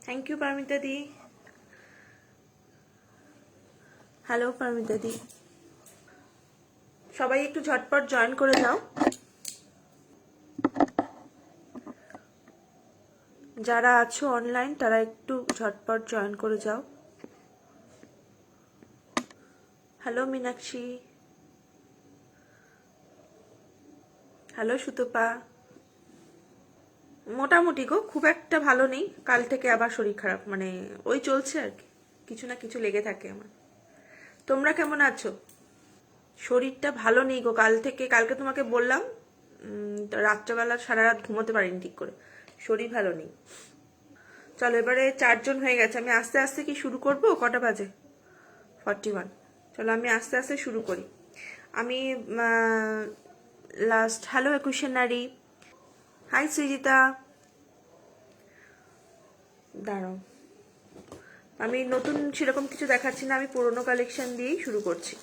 Thank you Paramita di. Hello Paramita di, সবাই একটু ঝটপট জয়েন করে যাও। যারা আছো অনলাইন তারা একটু ঝটপট জয়েন করে যাও। Hello Meenakshi, hello Sutapa. মোটামুটি গো, খুব একটা ভালো নেই। কাল থেকে আবার শরীর খারাপ, মানে ওই চলছে আর কি, কিছু না কিছু লেগে থাকে আমার। তোমরা কেমন আছো? শরীরটা ভালো নেই গো, কালকে তোমাকে বললাম রাত্রেবেলা সারা রাত ঘুমোতে পারিনি ঠিক করে, শরীর ভালো নেই। চলো এবারে 4 জন হয়ে গেছে, আমি আস্তে আস্তে কি শুরু করব? কটা বাজে? 41। চলো আমি আস্তে আস্তে শুরু করি। আমি লাস্ট হ্যালো একুশে নারী, হাই সৃজিতা। দাঁড়াও, আমি নতুন সেরকম কিছু দেখাচ্ছি না, আমি পুরোনো কালেকশন দিয়েই শুরু করছি।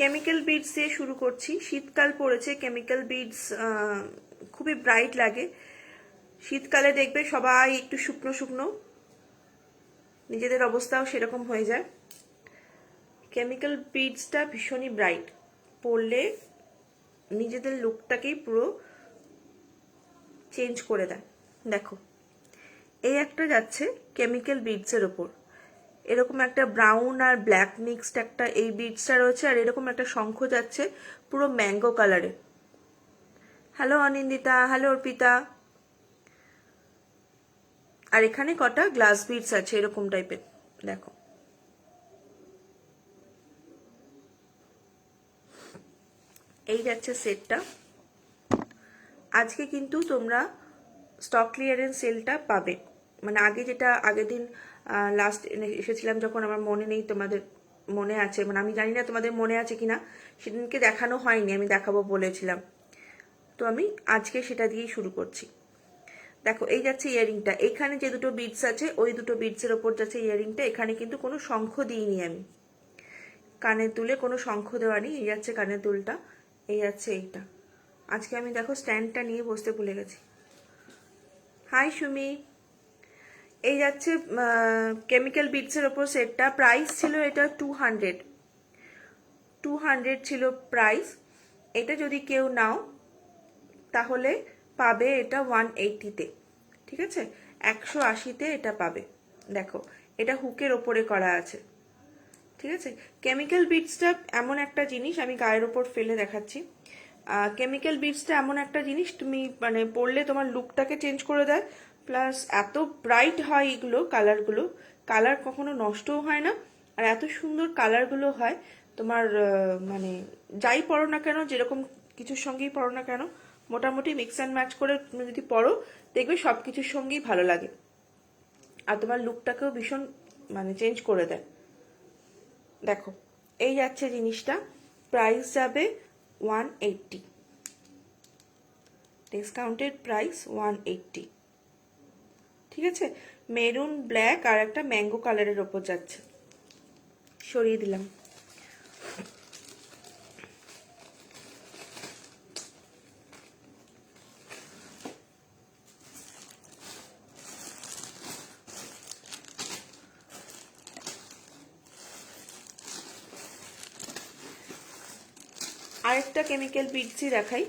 কেমিক্যাল বিডস দিয়ে শুরু করছি। শীতকাল পড়েছে, কেমিক্যাল বিডস খুবই ব্রাইট লাগে। শীতকালে দেখবে সবাই একটু শুকনো শুকনো, নিজেদের অবস্থাও সেরকম হয়ে যায়। কেমিক্যাল বিডসটা ভীষণই ব্রাইট, পরলে নিজেদের লুকটাকেই পুরো চেঞ্জ করে দেয়। দেখো এই একটা যাচ্ছে কেমিক্যাল বিডসের ওপর, এরকম একটা ব্রাউন আর ব্ল্যাক মিক্সড একটা এই বিডসটা রয়েছে, আর এরকম একটা শঙ্খ যাচ্ছে পুরো ম্যাঙ্গো কালারে। Hello Anindita, hello Arpita. আর এখানে কটা গ্লাস বিডস আছে এরকম টাইপের, দেখো। এই যাচ্ছে সেটটা। আজকে কিন্তু তোমরা স্টক ক্লিয়ারেন্স সেলটা পাবে, মানে আগে যেটা আগের দিন লাস্ট এসেছিলাম যখন, আমার মনে নেই তোমাদের মনে আছে, মানে আমি জানি না তোমাদের মনে আছে কিনা, সেদিনকে দেখানো হয়নি, আমি দেখাবো বলেছিলাম। তো আমি আজকে সেটা দিয়েই শুরু করছি। দেখো এই যাচ্ছে ইয়ারিংটা, এখানে যে দুটো বিডস আছে ওই দুটো বিডসের ওপর যাচ্ছে ইয়ারিংটা। এখানে কিন্তু কোনো শঙ্খ দিইনি আমি, কানের দুলে কোনো শঙ্খ দেওয়া নেই। এই যাচ্ছে কানের দুলটা, এই যাচ্ছে এইটা। আজকে আমি দেখো স্ট্যান্ডটা নিয়ে বসতে ভুলে গেছি। হাই সুমি। এই যাচ্ছে কেমিক্যাল বিডসের ওপর সেটটা। প্রাইস ছিল এটা 200 ছিল প্রাইস। এটা যদি কেউ নাও তাহলে পাবে এটা 180-তে, ঠিক আছে? 180-তে এটা পাবে। দেখো এটা হুকের ওপরে করা আছে, ঠিক আছে? কেমিক্যাল বিডসটা এমন একটা জিনিস, আমি গায়ের ওপর ফেলে দেখাচ্ছি। কেমিক্যাল বিডসটা এমন একটা জিনিস, তুমি মানে পরলে তোমার লুকটাকে চেঞ্জ করে দেয়, প্লাস এত ব্রাইট হয় এগুলো, কালারগুলো, কালার কখনো নষ্টও হয় না, আর এত সুন্দর কালারগুলো হয় তোমার, মানে যাই পরো না কেন, যেরকম কিছুর সঙ্গেই পরো না কেন, মোটামুটি মিক্স অ্যান্ড ম্যাচ করে তুমি যদি পরো দেখবে সব কিছুর সঙ্গেই ভালো লাগে, আর তোমার লুকটাকেও ভীষণ মানে চেঞ্জ করে দেয়। দেখো এই যাচ্ছে জিনিসটা, প্রাইস যাবে 180, ডিসকাউন্টেড প্রাইস 180, ঠিক আছে? মেরুন, ব্ল্যাক আর একটা ম্যাঙ্গো কালারের ওপর যাচ্ছে। সরিয়ে দিলাম। আরেকটা কেমিক্যাল বিডসই দেখাই।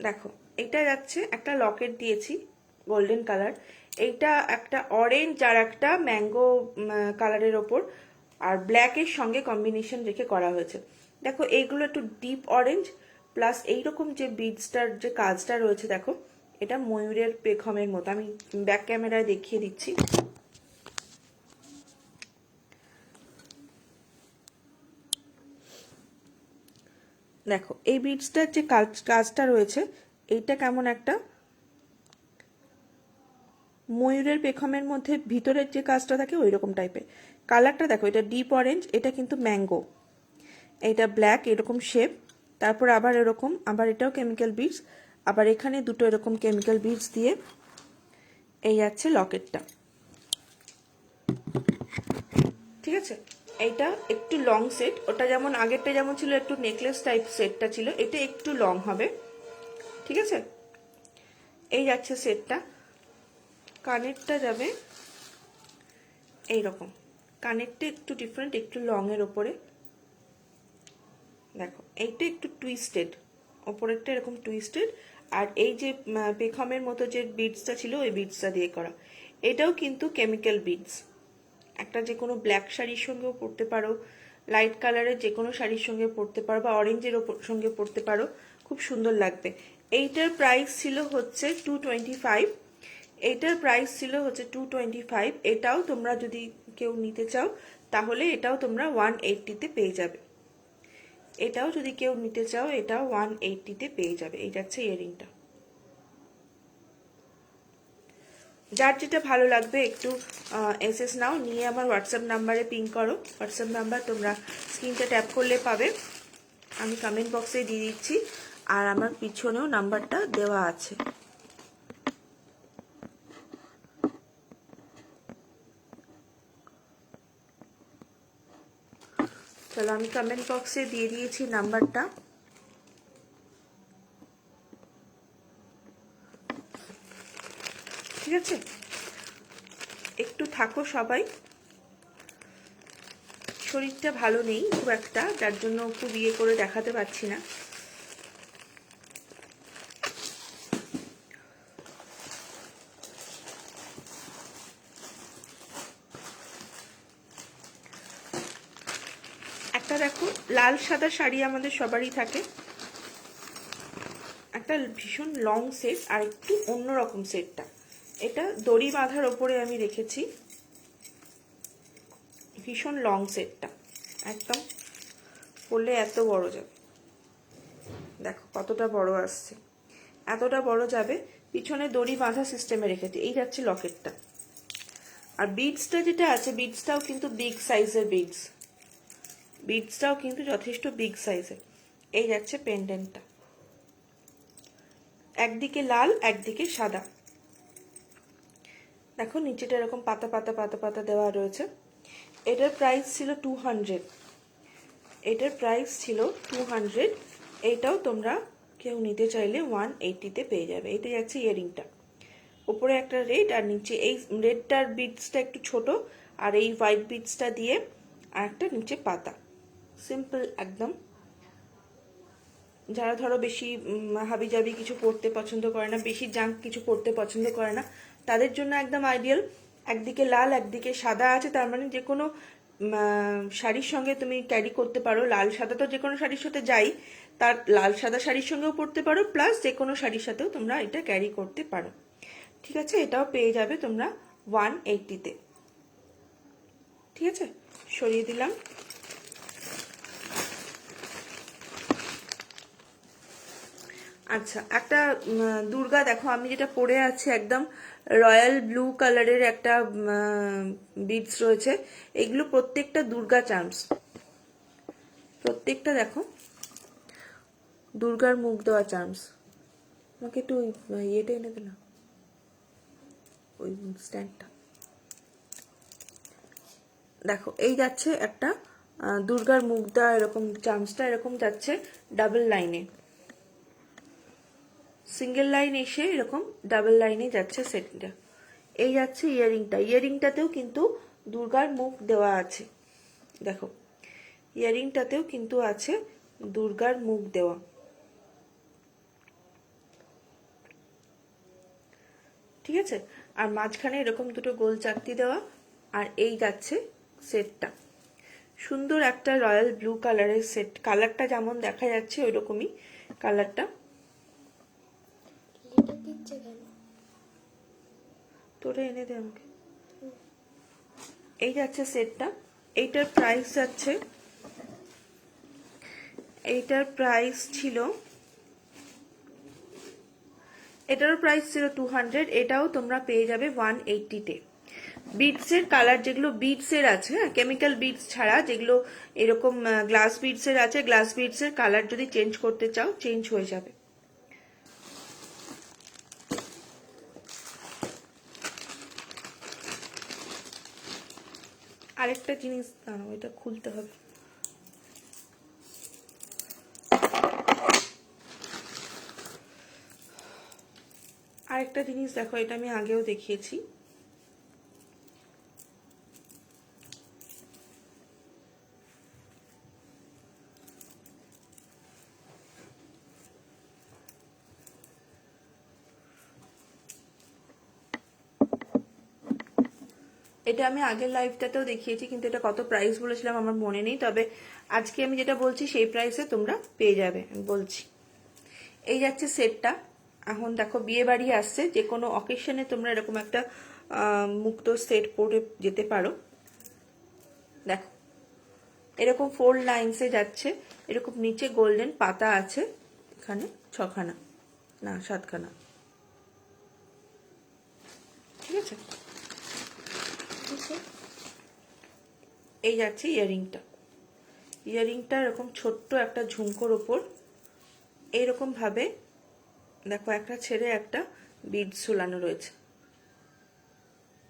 দেখো এটা যাচ্ছে একটা লকেট দিয়েছি গোল্ডেন কালার, এইটা একটা অরেঞ্জ আর একটা ম্যাঙ্গো কালারের ওপর আর ব্ল্যাকের সঙ্গে কম্বিনেশন রেখে করা হয়েছে। দেখো এইগুলো একটু ডিপ অরেঞ্জ, প্লাস এইরকম যে বিডসটার যে কাজটা রয়েছে, দেখো এটা ময়ূরের পেখমের মতো। আমি ব্যাক ক্যামেরায় দেখিয়ে দিচ্ছি। দেখো এই বিডসটার যে কাজটা রয়েছে, এইটা কেমন একটা ময়ূরের পেখমের মধ্যে ভিতরের যে কাজটা থাকে ওই রকম টাইপের। কালারটা দেখো, এটা ডিপ অরেঞ্জ, এটা কিন্তু ম্যাঙ্গো, এটা ব্ল্যাক এরকম শেপ, তারপর আবার এরকম, আবার এটাও কেমিক্যাল বিডস, আবার এখানে দুটো এরকম কেমিক্যাল বিডস দিয়ে এই যাচ্ছে লকেটটা, ঠিক আছে? এইটা একটু লং সেট, ওটা যেমন আগেরটা যেমন ছিল একটু নেকলেস টাইপ সেটটা ছিল, এটা একটু লং হবে, ঠিক আছে। এই যাচ্ছে সেটটা। কানেরটা যাবে এইরকম, কানেরটা একটু ডিফারেন্ট, একটু লং এর ওপরে, দেখো এইটা একটু টুইস্টেড, ওপরেরটা এরকম টুইস্টেড, আর এই যে পেখমের মতো যে বিডসটা ছিল ওই বিডসটা দিয়ে করা। এটাও কিন্তু কেমিক্যাল বিডস, একটা যে কোনো ব্ল্যাক শাড়ির সঙ্গেও পরতে পারো, লাইট কালারের যে কোনো শাড়ির সঙ্গে পরতে পারো, বা অরেঞ্জের সঙ্গে পরতে পারো, খুব সুন্দর লাগবে। এইটার প্রাইস ছিল হচ্ছে 225, এইটার প্রাইস ছিল হচ্ছে 225। এটাও তোমরা যদি কেউ নিতে চাও তাহলে এটাও তোমরা 180-তে পেয়ে যাবে। এটাও যদি কেউ নিতে চাও এটাও 180-তে পেয়ে যাবে। এই যাচ্ছে ইয়ারিংটা। যার যেটা ভালো লাগবে একটু এসএস নাও, নিয়ে আমার হোয়াটসঅ্যাপ নাম্বারে পিং করো। হোয়াটসঅ্যাপ নাম্বার তোমরা স্ক্রিনটা ট্যাপ করলে পাবে, আমি কমেন্ট বক্সে দিয়ে দিচ্ছি, আর আমার পিছনেও নাম্বারটা দেওয়া আছে। চলো আমি কমেন্ট বক্সে দিয়ে দিয়েছি নাম্বারটা। ঠিক আছে, একটু থাকো সবাই, শরীরটা ভালো নেই খুব একটা, যার জন্য খুব ইয়ে করে দেখাতে পারছি না। একটা দেখো লাল সাদা শাড়ি আমাদের সবারই থাকে, একটা ভীষণ লং সেট আর একটু অন্যরকম সেটটা, এটা দড়ি বাঁধার ওপরে আমি রেখেছি, ভীষণ লং সেটটা একদম পরলে এত বড় যাবে, দেখো কতটা বড় আসছে, এতটা বড় যাবে, পিছনে দড়ি বাঁধা সিস্টেমে রেখেছি। এই যাচ্ছে লকেটটা, আর বিডসটা যেটা আছে বিডসটাও কিন্তু বিগ সাইজের বিডস, বিডসটাও কিন্তু যথেষ্ট বিগ সাইজের। এই যাচ্ছে পেন্ডেন্টটা, একদিকে লাল একদিকে সাদা, দেখো নিচেটা এরকম পাতা পাতা পাতা পাতা দেওয়া রয়েছে। এটার প্রাইস ছিল 200, এটার প্রাইস ছিল 200। এইটাও তোমরা কেউ নিতে চাইলে 180-তে পেয়ে যাবে। এটা যাচ্ছে ইয়ারিংটা, উপরে একটা রেড আর নিচে এই রেডটার বিটসটা একটু ছোট, আর এই হোয়াইট বিটসটা দিয়ে আর একটা নিচে পাতা, সিম্পল একদম। যারা ধরো বেশি হাবিজাবি কিছু পরতে পছন্দ করে না, বেশি জাঙ্ক কিছু পরতে পছন্দ করে না, তাদের জন্য একদম আইডিয়াল। একদিকে লাল একদিকে সাদা আছে, তার মানে যে কোনো শাড়ির সঙ্গে তুমি ক্যারি করতে পারো। লাল সাদা তো যে কোনো শাড়ির সাথে যাই, তার লাল সাদা শাড়ির সঙ্গেও পরতে পারো, প্লাস যে কোনো শাড়ির সাথেও তোমরা এটা ক্যারি করতে পারো। ঠিক আছে, এটাও পেয়ে যাবে তোমরা 180-তে। ঠিক আছে, সরিয়ে দিলাম। আচ্ছা, একটা দুর্গা দেখো আমি যেটা পরে আছি একদম রয়্যাল ব্লু কালারের একটা বিডস রয়েছে, এগুলো প্রত্যেকটা দুর্গা চার্মস, প্রত্যেকটা দেখো দুর্গার মুখ দেওয়া চার্মস। আমাকে একটু ইয়েটা এনে দে না, ওই স্ট্যান্ডটা। দেখো এই যাচ্ছে একটা দুর্গার মুখ দেওয়া এরকম চার্মসটা, এরকম যাচ্ছে ডাবল লাইনে, সিঙ্গেল লাইন এসে এরকম ডাবল লাইনে যাচ্ছে সেটটা। এই যাচ্ছে ইয়ারিংটা, ইয়ারিংটাতেও কিন্তু দুর্গার মুখ দেওয়া আছে, দেখো ইয়ারিংটাতেও কিন্তু আছে দুর্গার মুখ দেওয়া। ঠিক আছে, আর মাঝখানে এরকম দুটো গোল চাকতি দেওয়া, আর এই যাচ্ছে সেটটা, সুন্দর একটা রয়্যাল ব্লু কালারের সেট, কালারটা যেমন দেখা যাচ্ছে ওই রকমই কালারটা। তোরে এনে দে আমাকে। এই যাচ্ছে সেটটা, এইটার প্রাইস যাচ্ছে, এইটার প্রাইস ছিল, এটারও প্রাইস ছিল 200, এটাও তোমরা পেয়ে যাবে 180-তে। বিডসের কালার যেগুলো বিডসের আছে, হ্যাঁ কেমিক্যাল বিডস ছাড়া যেগুলো এরকম গ্লাস বিডসের আছে, গ্লাস বিডসের কালার যদি চেঞ্জ করতে চাও চেঞ্জ হয়ে যাবে। আরেকটা জিনিস দাঁড়াও, এটা খুলতে হবে। আরেকটা জিনিস দেখো, এটা আমি আগেও দেখিয়েছি। এটা আমি আগের লাইভটাতেও দেখিয়েছি, কিন্তু এটা কত প্রাইস বলেছিলাম আমার মনে নেই, তবে আজকে আমি যেটা বলছি সেই প্রাইসে তোমরা পেয়ে যাবে। আমি বলছি, এই যাচ্ছে সেটটা। এখন দেখো বিয়ে বাড়ি আসছে, যে কোনো অকেশনে তোমরা এরকম একটা মুক্তো সেট পরে যেতে পারো। দেখো এরকম 4 লাইন্সে যাচ্ছে, এরকম নিচে গোল্ডেন পাতা আছে, এখানে 6খানা না 7খানা, ঠিক আছে। এই যাচ্ছে ইয়ারিংটা। ইয়ারিংটা এরকম ছোট্ট একটা ঝুমকোর ওপর এইরকম ভাবে দেখো একটা ছেড়ে একটা বিডস ঝুলানো রয়েছে,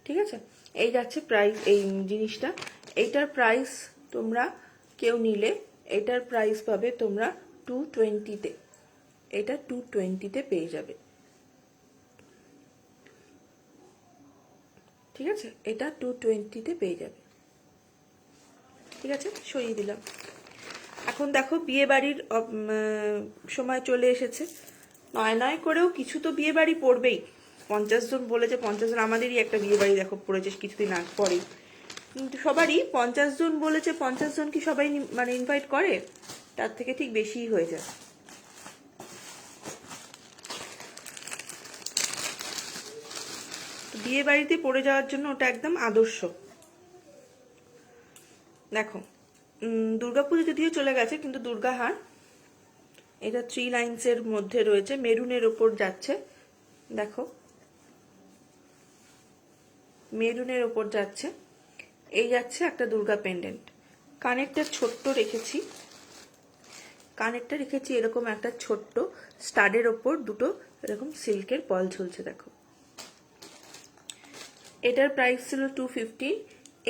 ঠিক আছে। এই যাচ্ছে প্রাইস, এই জিনিসটা। এইটার প্রাইস তোমরা কেউ নিলে এটার প্রাইস পাবে তোমরা 220-তে। এটা 220-তে পেয়ে যাবে, ঠিক আছে। এটা 220-তে পেয়ে যাবে, ঠিক আছে। সরিয়ে দিলাম। এখন দেখো বিয়ে বাড়ির সময় চলে এসেছে, নয় নয় করেও কিছু তো বিয়ে বাড়ি পড়বেই। 50 জন বলেছে, 50 জন, আমাদেরই একটা বিয়ে বাড়ি দেখো পড়েছে কিছুদিন আগ পরেই, কিন্তু সবারই 50 জন বলেছে। 50 জন কি সবাই মানে ইনভাইট করে? তার থেকে ঠিক বেশিই হয়ে যায়। বিয়ে বাড়িতে পড়ে যাওয়ার জন্য ওটা একদম আদর্শ। দেখো দুর্গাপুজো যদিও চলে গেছে, কিন্তু দুর্গাহার এটা 3 লাইন্সের মধ্যে রয়েছে, মেরুনের ওপর যাচ্ছে। দেখো মেরুনের ওপর যাচ্ছে। এই যাচ্ছে একটা দুর্গা পেন্ডেন্ট। কানেরটা ছোট্ট রেখেছি, কানেরটা রেখেছি এরকম একটা ছোট্ট স্টাডের ওপর দুটো এরকম সিল্কের বল ঝুলছে। দেখো এটার প্রাইস ছিল 250,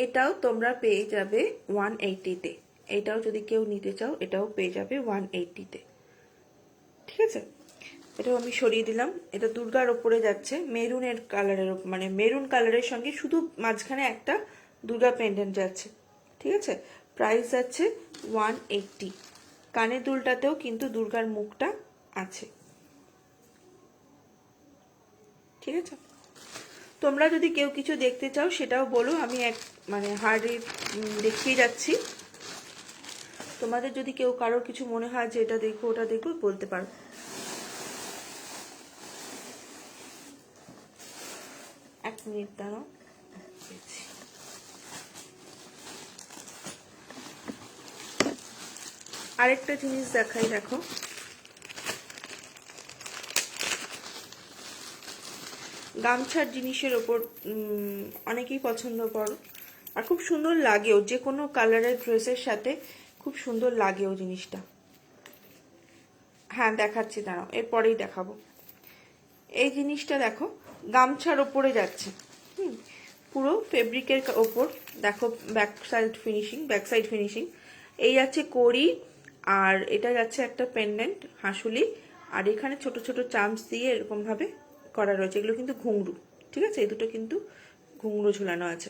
এটাও তোমরা পেয়ে যাবে 180-তে। এটাও যদি কেউ নিতে চাও এটাও পেয়ে যাবে 180-তে, ঠিক আছে। এটাও আমি সরিয়ে দিলাম। এটা দুর্গার ওপরে যাচ্ছে, মেরুনের কালারের, মানে মেরুন কালারের সঙ্গে শুধু মাঝখানে একটা দুর্গা পেন্ডেন্ট যাচ্ছে, ঠিক আছে। প্রাইস যাচ্ছে 180। কানের দুলটাতেও কিন্তু দুর্গার মুখটা আছে, ঠিক আছে। তোমরা যদি কেউ কিছু দেখতে চাও সেটাও বলো, আমি এক মানে হার্ডে দেখিয়ে যাচ্ছি। তোমাদের যদি কেউ কারোর কিছু মনে হয় যে এটা দেখো ওটা দেখো বলতে পারো। এক মিনিট দাঁড়াও, আরেকটা জিনিস দেখাই। দেখো গামছার জিনিসের ওপর অনেকেই পছন্দ করো, আর খুব সুন্দর লাগেও, যে কোনো কালারের ড্রেসের সাথে খুব সুন্দর লাগেও জিনিসটা। হ্যাঁ দেখাচ্ছি, দাঁড়াও এরপরেই দেখাবো। এই জিনিসটা দেখো গামছার ওপরে যাচ্ছে, পুরো ফেব্রিকের ওপর। দেখো ব্যাক সাইড ফিনিশিং। এই যাচ্ছে কড়ি, আর এটা যাচ্ছে একটা পেন্ডেন্ট হাসুলি, আর এখানে ছোট ছোট চামচ দিয়ে এরকম ভাবে করা রয়েছে। এগুলো কিন্তু ঘুঙরু, ঠিক আছে। এই দুটো কিন্তু ঘুঙরু ঝুলানো আছে,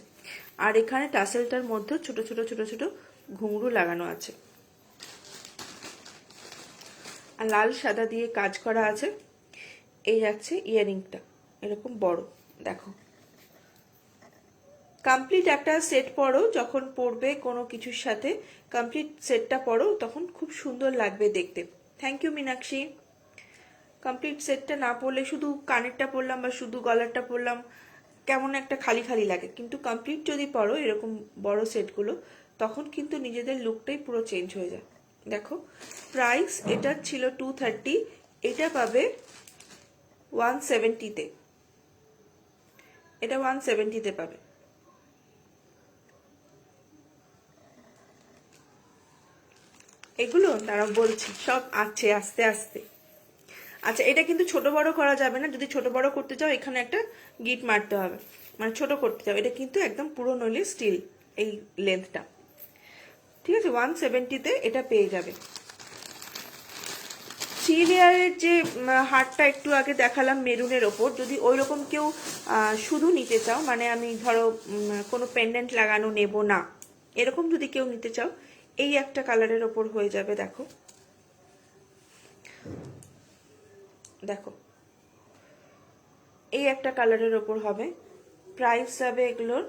আর এখানে টাসেলটার মধ্যে ছোট ছোট ছোট ছোট ঘুঙরু লাগানো আছে, আর লাল সাদা দিয়ে কাজ করা আছে। এই যাচ্ছে ইয়ারিংটা এরকম বড়। দেখো কমপ্লিট একটা সেট পরো, যখন পরবে কোনো কিছুর সাথে কমপ্লিট সেটটা পরো তখন খুব সুন্দর লাগবে দেখতে। Thank you Meenakshi. কমপ্লিট সেটটা না পরলে শুধু কানেরটা পরলাম বা শুধু গলারটা পরলাম কেমন একটা খালি খালি লাগে, কিন্তু কমপ্লিট যদি পরো এরকম বড় সেটগুলো তখন কিন্তু নিজেদের লুকটাই পুরো চেঞ্জ হয়ে যায়। দেখো প্রাইস এটা ছিল 230, এটা পাবে 170-তে। এটা 170-তে পাবে। এগুলো তারা বলছি সব আছে আস্তে আস্তে। আচ্ছা এটা কিন্তু ছোট বড় করা যাবে না, যদি ছোট বড় করতে চাও এখানে একটা গিট মারতে হবে, মানে ছোট করতে চাও এটা কিন্তু একদম পুরো নইলে স্টিল, এই লেন্থটা, ঠিক আছে। 170-তে এটা পেয়ে যাবে। 3 লেয়ারের যে হারটা একটু আগে দেখালাম মেরুনের ওপর, যদি ওই রকম কেউ শুধু নিতে চাও, মানে আমি ধরো কোনো পেন্ডেন্ট লাগানো নেব না, এরকম যদি কেউ নিতে চাও, এই একটা কালারের ওপর হয়ে যাবে। দেখো দেখো, এই একটা কালারের ওপর হবে। প্রাইস যাবে এগুলোর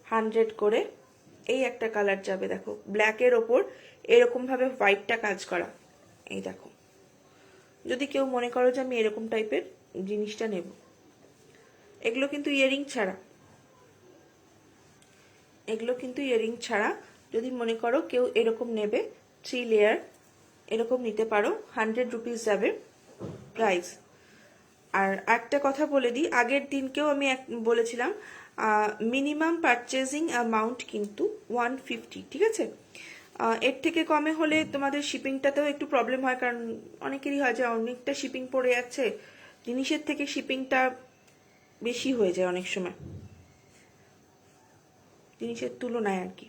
100 করে। এই একটা কালার যাবে, দেখো ব্ল্যাকের ওপর এরকম ভাবে হোয়াইটটা কাজ করা। এই দেখো, যদি কেউ মনে করো যে আমি এরকম টাইপের জিনিসটা নেব, এগুলো কিন্তু ইয়ারিং ছাড়া, এগুলো কিন্তু ইয়ারিং ছাড়া। যদি মনে করো কেউ এরকম নেবে 3 লেয়ার, এরকম নিতে পারো। 100 রুপিস যাবে প্রাইস। আর একটা কথা বলে দিই, আগের দিনকেও আমি বলেছিলাম মিনিমাম পারচেজিং অ্যামাউন্ট কিন্তু 150, ঠিক আছে। এর থেকে কমে হলে তোমাদের শিপিংটাতেও একটু প্রবলেম হয়, কারণ অনেকেরই হয় যে অনেকটা শিপিং পড়ে যাচ্ছে, জিনিসের থেকে শিপিংটা বেশি হয়ে যায় অনেক সময়, জিনিসের তুলনায় আর কি।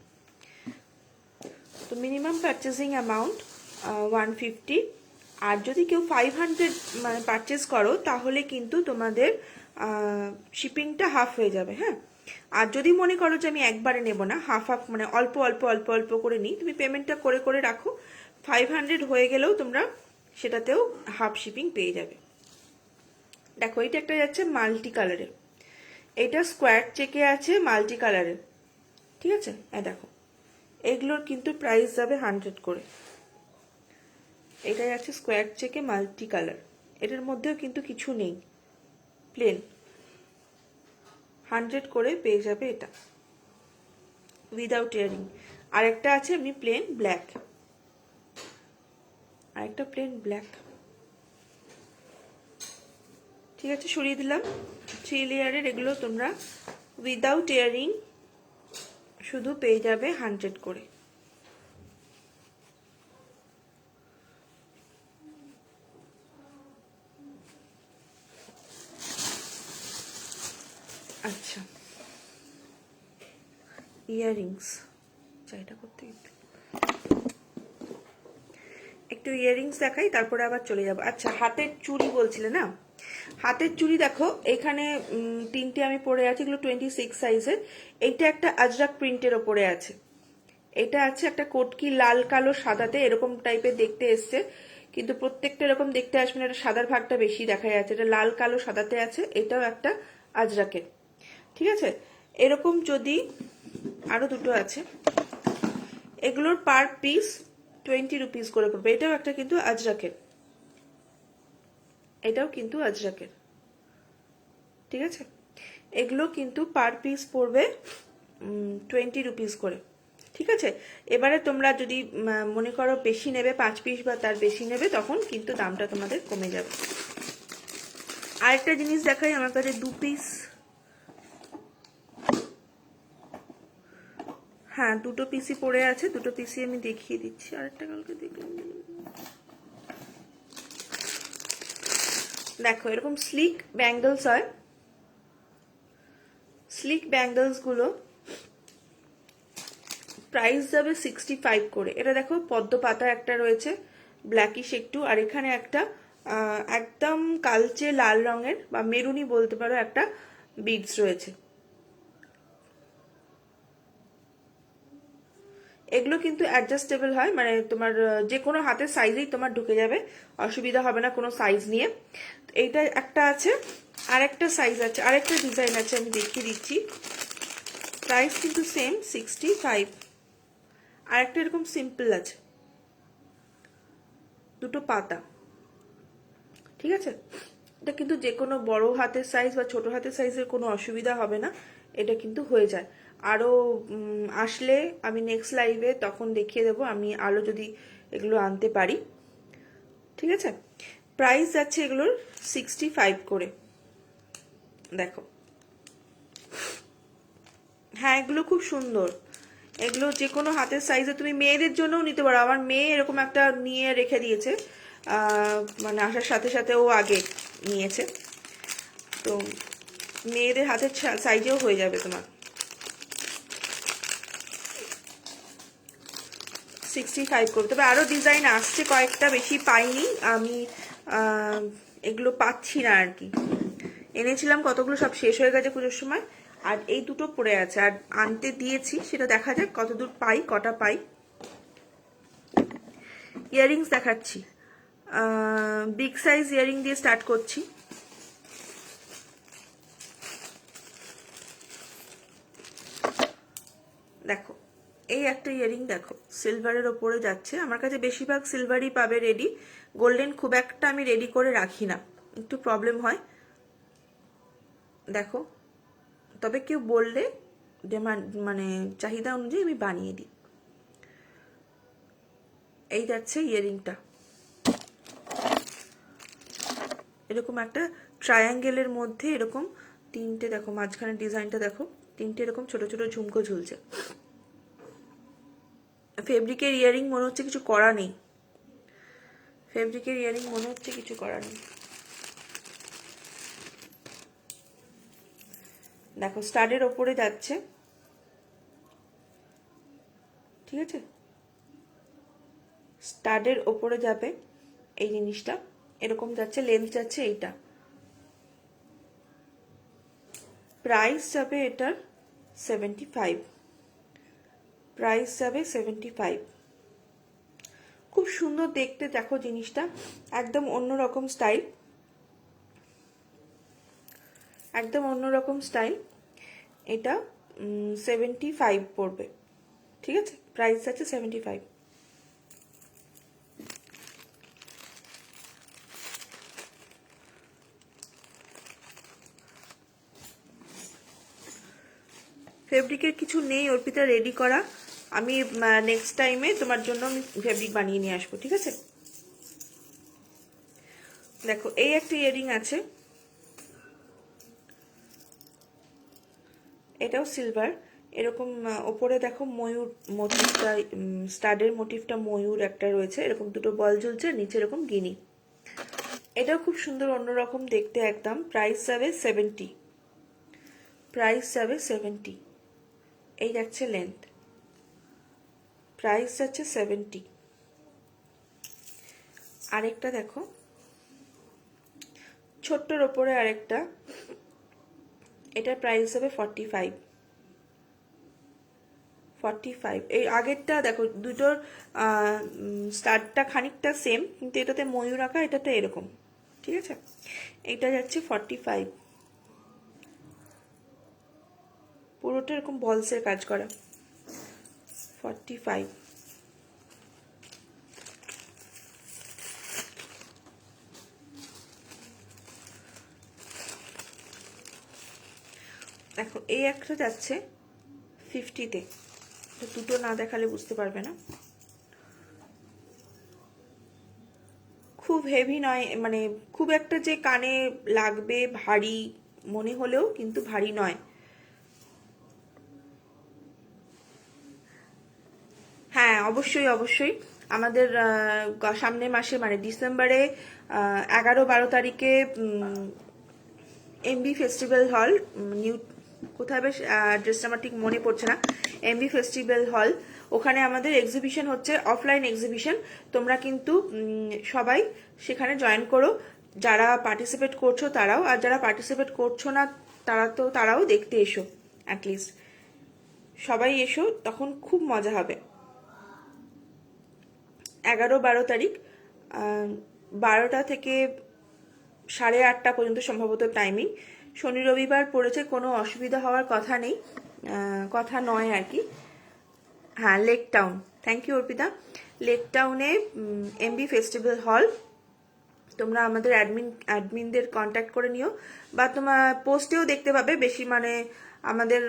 তো মিনিমাম পারচেজিং অ্যামাউন্ট 150। আর যদি কেউ 500 মানে পারচেজ করো, তাহলে কিন্তু তোমাদের শিপিংটা হাফ হয়ে যাবে, হ্যাঁ। আর যদি মনে করো যে আমি একবারে নেব না, হাফ হাফ মানে অল্প অল্প অল্প অল্প করে নিই, তুমি পেমেন্টটা করে করে রাখো, 500 হয়ে গেলেও তোমরা সেটাতেও হাফ শিপিং পেয়ে যাবে। দেখো এটা একটা যাচ্ছে মাল্টি কালারের, এটা স্কোয়ার চেকে আছে মাল্টি কালারের, ঠিক আছে। দেখো এগুলোর কিন্তু প্রাইস যাবে 100 করে। এটা যাচ্ছে স্কোয়ার চেকে মাল্টি কালার, এটার মধ্যেও কিন্তু কিছু নেই, প্লেন। 100 করে পেয়ে যাবে এটা উইদাউট ইয়ারিং। আরেকটা আছে এমনি প্লেন ব্ল্যাক, আরেকটা প্লেন ব্ল্যাক, ঠিক আছে, সরিয়ে দিলাম। 3 লেয়ারের এগুলো তোমরা উইদাউট ইয়ারিং শুধু পেয়ে যাবে 100 করে। আচ্ছা, ইয়ারিংস চাইটা করতে একটু ইয়ারিংস দেখাই, তারপরে আবার চলে যাব। আচ্ছা, হাতের চুড়ি বলছিলে না, হাতের চুড়ি দেখো এখানে 3টে আমি পরে আছি, এগুলো 26 সাইজের। এইটা একটা আজরাক প্রিন্টের ওপরে আছে, এটা আছে একটা কোটকি লাল কালো সাদাতে এরকম টাইপের দেখতে এসছে, কিন্তু প্রত্যেকটা এরকম দেখতে আসবে না, এটা সাদার ভাগটা বেশি দেখা যাচ্ছে, এটা লাল কালো সাদাতে আছে। এটাও একটা আজরাকের, ঠিক আছে। এরকম যদি আরো দুটো আছে, এগুলোর পার পিস 20 রুপিস করে পড়বে। এটাও একটা কিন্তু আজরাকের, এটাও কিন্তু আজরাকের, ঠিক আছে। এগুলো কিন্তু পার পিস পড়বে 20 রুপিস করে, ঠিক আছে। এবারে তোমরা যদি মনে করো বেশি নেবে, 5 পিস বা তার বেশি নেবে, তখন কিন্তু দামটা তোমাদের কমে যাবে। আরেকটা জিনিস দেখাই, আমার কাছে 2 পিস, হ্যাঁ 2টো পিসই পড়ে আছে, 2টো পিসই আমি দেখিয়ে দিচ্ছি। আরেকটা কালকে দেখলাম, দেখো এরকম স্লিক ব্যাঙ্গলস হয়, স্লিক ব্যাঙ্গলস গুলো প্রাইস যাবে 65 করে। এটা দেখো পদ্ম পাতা একটা রয়েছে ব্ল্যাকিশ একটু, আর এখানে একটা একদম কালচে লাল রঙের বা মেরুনি বলতে পারো একটা বিডস রয়েছে। এগুলো কিন্তু অ্যাডজাস্টেবল হয়, মানে তোমার যে কোনো হাতের সাইজেই তোমার ঢুকে যাবে, অসুবিধা হবে না কোনো সাইজ নিয়ে। এইটা একটা আছে, আরেকটা সাইজ আছে, আরেকটা ডিজাইন আছে, আমি দেখিয়ে দিচ্ছি। প্রাইস কিন্তু সেম 65। আরেকটা এরকম সিম্পল আছে, দুটো পাতা, ঠিক আছে। এটা কিন্তু যে কোনো বড় হাতের সাইজ বা ছোট হাতের সাইজের কোনো অসুবিধা হবে না, এটা কিন্তু হয়ে যায়। আরও আসলে আমি নেক্সট লাইভে তখন দেখিয়ে দেবো, আমি আরও যদি এগুলো আনতে পারি, ঠিক আছে। প্রাইস যাচ্ছে এগুলোর 65 করে। দেখো হ্যাঁ, এগুলো খুব সুন্দর, এগুলো যে কোনো হাতের সাইজে তুমি মেয়েদের জন্যও নিতে পারো। আমার মেয়ে এরকম একটা নিয়ে রেখে দিয়েছে, মানে আসার সাথে সাথে ও আগে নিয়েছে, তো মেয়েদের হাতের সাইজেও হয়ে যাবে তোমার। 65 করবে। তবে আরও ডিজাইন আসছে কয়েকটা, বেশি পাইনি আমি, এগুলো পাচ্ছি না আর কি। এনেছিলাম কতগুলো, সব শেষ হয়ে গেছে পুজোর সময়। আর এই দুটো পড়ে আছে, আর আনতে দিয়েছি, সেটা দেখা যাক কতদূর পাই, কটা পাই। ইয়াররিংস দেখাচ্ছি, বিগ সাইজ ইয়াররিং দিয়ে স্টার্ট করছি। দেখো এই একটা ইয়াররিং, দেখো সিলভারের ওপরে যাচ্ছে। আমার কাছে বেশিরভাগ সিলভারই পাবে রেডি, গোল্ডেন খুব একটা আমি রেডি করে রাখি না, একটু প্রবলেম হয়। দেখো, তবে কেউ বললে ডিমান্ড মানে চাহিদা অনুযায়ী আমি বানিয়ে দিই। এই যাচ্ছে ইয়াররিংটা, এরকম একটা ট্রায়াঙ্গেলের মধ্যে এরকম তিনটে, দেখো মাঝখানে ডিজাইনটা দেখো, তিনটে এরকম ছোট ছোট ঝুমকো ঝুলছে। ফেব্রিকের ইয়াররিং মনে হচ্ছে কিছু করা নেই, ফেব্রিকের ইয়াররিং মনে হচ্ছে কিছু করা নেই। দেখো স্টাডের ওপরে যাচ্ছে, ঠিক আছে, স্টাডের ওপরে যাবে এই জিনিসটা, এরকম যাচ্ছে, লেন্থ যাচ্ছে এইটা। প্রাইস যাবে এটার 75, প্রাইস যাবে 75। খুব সুন্দর দেখতে, দেখো জিনিসটা একদম অন্যরকম স্টাইল, একদম অন্যরকম স্টাইল। এটা 75 পড়বে, ঠিক আছে, প্রাইস আছে 75। ফেব্রিকের কিছু নেই অর্পিতা রেডি করা, আমি নেক্সট টাইমে তোমার জন্য আমি ফেব্রিক বানিয়ে নিয়ে আসবো, ঠিক আছে। দেখো এই একটা ইয়াররিং আছে, এটাও সিলভার, এরকম ওপরে দেখো ময়ূর মোটিভটা, স্টাডের মোটিভটা ময়ূর একটা রয়েছে, এরকম দুটো বল ঝুলছে, নিচে এরকম গিনি। এটাও খুব সুন্দর অন্যরকম দেখতে একদম। প্রাইস যাবে 70, প্রাইস যাবে 70। এই যাচ্ছে লেন্থ, প্রাইস যাচ্ছে 70। আরেকটা দেখো ছোট্টর ওপরে আরেকটা, এটার প্রাইস হবে 45, 45। এই আগেরটা দেখো দুটোর স্টার্টটা খানিকটা সেম, কিন্তু এটাতে ময়ূর আঁকা, এটাতে এরকম, ঠিক আছে। এটা যাচ্ছে 45, পুরোটা এরকম বলসের কাজ করা, 45। দেখো এই একটা যাচ্ছে 50-তে, দুটো না দেখালে বুঝতে পারবে না। খুব হেভি নয়, মানে খুব একটা যে কানে লাগবে ভারী মনে হলেও কিন্তু ভারী নয়। হ্যাঁ অবশ্যই অবশ্যই, আমাদের সামনের মাসে মানে ডিসেম্বরে 11-12 তারিখে এমবি ফেস্টিভ্যাল হল, নিউ কোথায় বেশ অ্যাড্রেসটা আমার ঠিক মনে পড়ছে না, এমবি ফেস্টিভ্যাল হল, ওখানে আমাদের এক্সিবিশন হচ্ছে, অফলাইন এক্সিবিশন। তোমরা কিন্তু সবাই সেখানে জয়েন করো, যারা পার্টিসিপেট করছো তারাও, আর যারা পার্টিসিপেট করছো না তারাও দেখতে এসো, অ্যাটলিস্ট সবাই এসো, তখন খুব মজা হবে। 11-12 তারিখ 12টা থেকে 8:30 পর্যন্ত সম্ভবত টাইমিং। শনি রবিবার পড়েছে, কোনো অসুবিধা হওয়ার কথা নেই, কথা নয় আর কি। হ্যাঁ লেক টাউন, থ্যাংক ইউ অর্পিতা। লেক টাউনে এমবি ফেস্টিভ্যাল হল, তোমরা আমাদের অ্যাডমিনদের কন্ট্যাক্ট করে নিও, বা তোমার পোস্টেও দেখতে পাবে, বেশি মানে আমাদের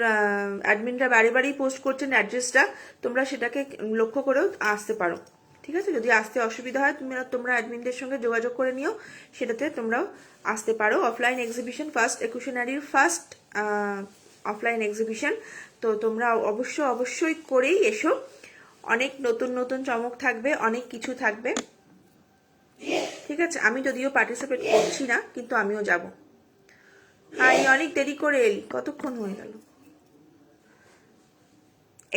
অ্যাডমিনরা বাড়ি বাড়ি পোস্ট করছেন অ্যাড্রেসটা, তোমরা সেটাকে লক্ষ্য করেও আসতে পারো, ঠিক আছে। যদি আসতে অসুবিধা হয় তোমরা অ্যাডমিনদের সঙ্গে যোগাযোগ করে নিও, সেটাতে তোমরাও আসতে পারো। অফলাইন এক্সিবিশন, ফার্স্ট একুশনারির ফার্স্ট অফলাইন এক্সিবিশন, তো তোমরা অবশ্যই করেই এসো, অনেক নতুন নতুন চমক থাকবে, অনেক কিছু থাকবে, ঠিক আছে। আমি যদিও পার্টিসিপেট করছি না, কিন্তু আমিও যাব। হ্যাঁ অনেক দেরি করে এলি, কতক্ষণ হয়ে গেল।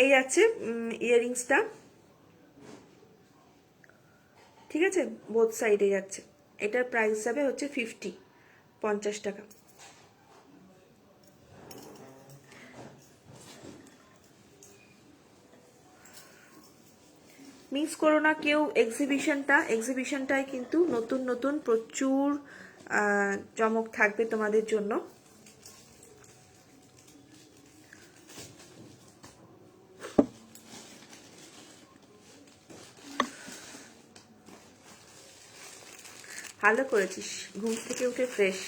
এই আছে ইয়াররিংসটা, ঠিক আছে, বোথ সাইডে যাচ্ছে। এটার প্রাইস যাবে হচ্ছে 50 টাকা। মিস করো না কেউ এক্সিবিশনটায় কিন্তু নতুন নতুন প্রচুর চমক থাকবে তোমাদের জন্য। ভালো করেছিস, ঘুম থেকে উঠে ফ্রেশ।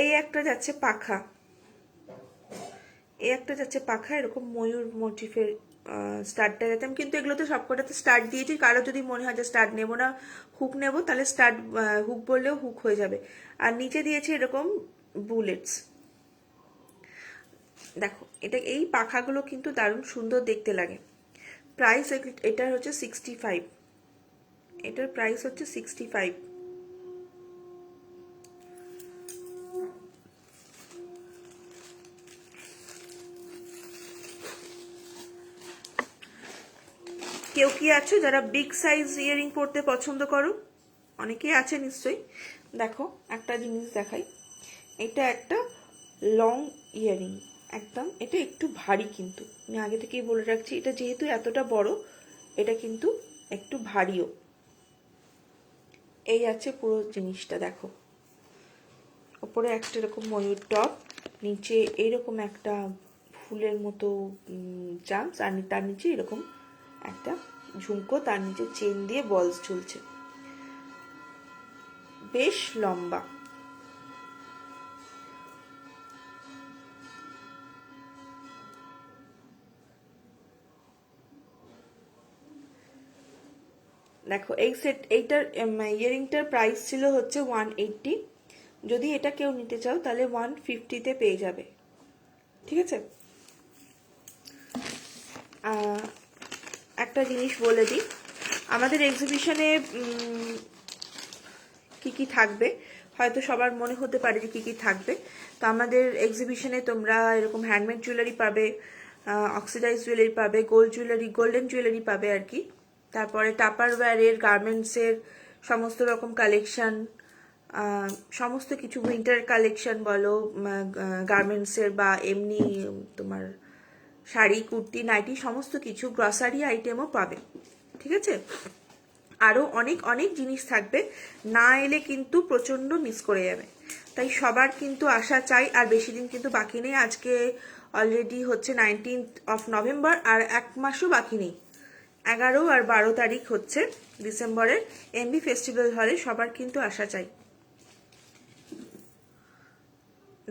এই একটা যাচ্ছে পাখা, এরকম ময়ূর মোটিফের স্টার্টটা যাতে। আমি কিন্তু এগুলোতে সবকটাতে স্টার্ট দিয়েছি, কারো যদি মনে হয় যে স্টার্ট নেবো না, হুক নেবো, তাহলে স্টার্ট হুক বললেও হুক হয়ে যাবে। আর নিচে দিয়েছি এরকম বুলেটস। দেখো এটা, এই পাখাগুলো কিন্তু দারুণ সুন্দর দেখতে লাগে। প্রাইস এটার হচ্ছে 65, এটার প্রাইস হচ্ছে 65। কেউ কি আছো যারা বিগ সাইজ ইয়ারিং পরতে পছন্দ করো? অনেকেই আছে নিশ্চয়ই। দেখো একটা জিনিস দেখাই, এটা একটা লং ইয়ারিং একদম। এটা একটু ভারী, কিন্তু আমি আগে থেকেই বলে রাখছি, এটা যেহেতু এতটা বড়, এটা কিন্তু একটু ভারীও। এই আছে পুরো জিনিসটা। দেখো ওপরে একটা এরকম ময়ূর টপ, নিচে এইরকম একটা ফুলের মতো চামচ, আর তার নিচে এরকম একটা ঝুমকো, তার নিচে চেন দিয়ে বলস ঝুলছে, বেশ লম্বা। দেখো এইটার ইয়ারিংটার প্রাইস ছিল হচ্ছে 180। যদি এটা কেউ নিতে চাও তাহলে 150-তে পেয়ে যাবে। ঠিক আছে, একটা জিনিস বলে দিই, আমাদের এক্সিবিশনে কি কি থাকবে হয়তো সবার মনে হতে পারে যে কি কি থাকবে। তো আমাদের এক্সিবিশনে তোমরা এরকম হ্যান্ডমেড জুয়েলারি পাবে, অক্সিডাইজ জুয়েলারি পাবে, গোল্ডেন জুয়েলারি পাবে আর কি। তারপরে টাপারওয়্যারের, গার্মেন্টসের সমস্ত রকম কালেকশন, সমস্ত কিছু উইন্টার কালেকশন বলো, গার্মেন্টসের বা এমনি তোমার শাড়ি, কুর্তি, নাইটি, সমস্ত কিছু, গ্রসারি আইটেমও পাবে। ঠিক আছে, আরও অনেক অনেক জিনিস থাকবে, না এলে কিন্তু প্রচণ্ড মিস করে যাবে। তাই সবার কিন্তু আসা চাই। আর বেশি দিন কিন্তু বাকি নেই, আজকে অলরেডি হচ্ছে 19th of November, আর এক মাসও বাকি নেই। 11 আর 12 তারিখ হচ্ছে ডিসেম্বরের এমবি ফেস্টিভ্যাল হলে, সবার কিন্তু আসা চাই।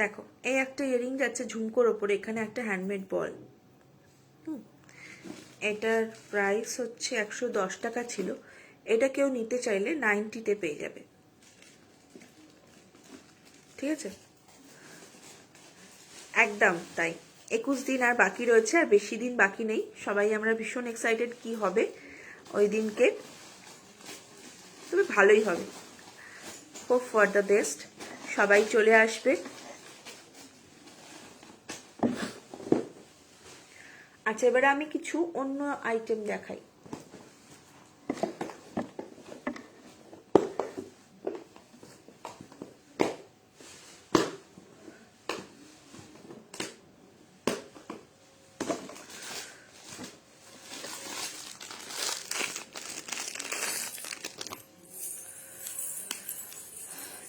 দেখো এই একটা ইয়ারিং যাচ্ছে ঝুমকোর ওপরে, এখানে একটা হ্যান্ডমেড বল। এটার প্রাইস হচ্ছে 110 টাকা ছিল, এটা কেউ নিতে চাইলে 90-তে পেয়ে যাবে। ঠিক আছে, একদম তাই। 21 দিন আর বাকি রয়েছে, আর বেশি দিন বাকি নেই। সবাই আমরা ভীষণ এক্সাইটেড কি হবে ওই দিনকে, তবে ভালোই হবে। হোপ ফর দ্য বেস্ট, সবাই চলে আসবে। আচ্ছা, এবারে আমি কিছু অন্য আইটেম দেখাই।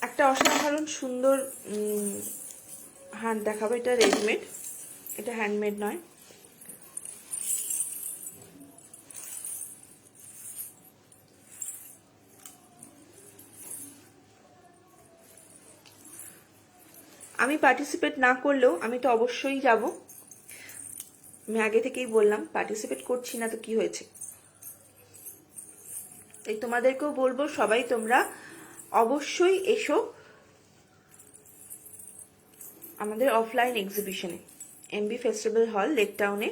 একটা অসাধারণ সুন্দর হাত দেখাবো, এটা রেডিমেড, এটা হ্যান্ডমেড নয়। আমি পার্টিসিপেট না করলেও আমি তো অবশ্যই যাব। আমি আগে থেকেই বললাম পার্টিসিপেট করছি না তো কি হয়েছে। এই তোমাদেরকেও বলবো, সবাই তোমরা অবশ্যই এসো আমাদের অফলাইন এক্সিবিশনে, এমবি ফেস্টিভ্যাল হল, লেক টাউনে,